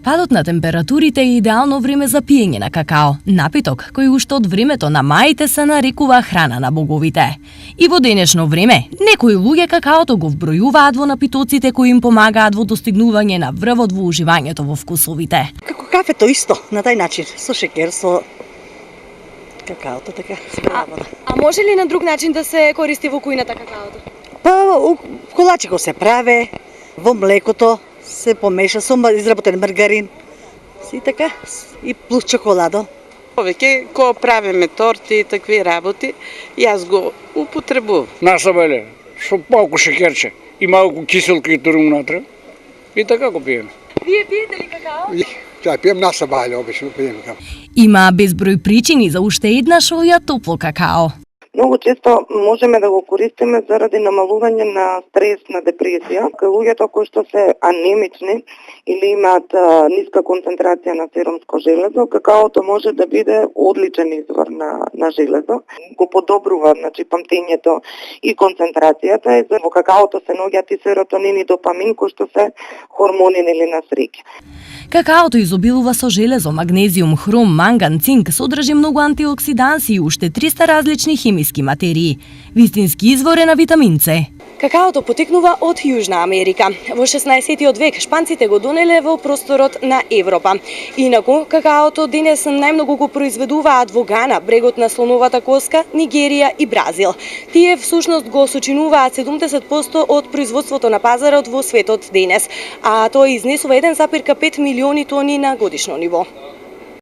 Падот на температурите е идеално време за пиење на какао, напиток кој уште од времето на маите се нарекува храна на боговите. И во денешно време, некои луѓе какаото го вбројуваат во напитоците кои им помагаат во достигнување на врвот во уживањето во вкусовите. Како кафето исто, на тај начин, со шекер, со какаото, така, се работа. А може ли на друг начин да се користи во кујната какаото? Па, колачи го се праве, во млекото се помеша со изработен маргарин, и така, и плюс чоколадо. Повеќе, кога правиме торти и такви работи, јас го употребувам. Насабеле, со малку шекерче и малку киселка и туру унатре, и така го пиеме. Вие пиете ли какао? Ја пием насабале, обично пием. Има безброј причини за уште една шоја топло какао. Многу често можеме да го користиме заради намалување на стрес, на депресија. Кај луѓето кои што се анемични или имаат ниска концентрација на серумско железо, какаото може да биде одличен извор на железо. Го подобрува, памтењето и концентрацијата. Во какаото се наоѓаат и серотонин и допамин, кои што се хормони на среќа. Какаото изобилува со железо, магнезиум, хром, манган, цинк, содржи многу антиоксиданси и уште 300 различни хемиски материи. Вистински извор е на витамин С. Какаото потекнува од Јужна Америка. Во 16-тиот век шпанците го донеле во просторот на Европа. Инаку, какаото денес најмногу го произведуваат во Гана, брегот на слоновата коска, Нигерија и Бразил. Тие всушност го сочинуваат 70% од производството на пазарот во светот денес, а тоа изнесува 1,5 милиони тони на годишно ниво.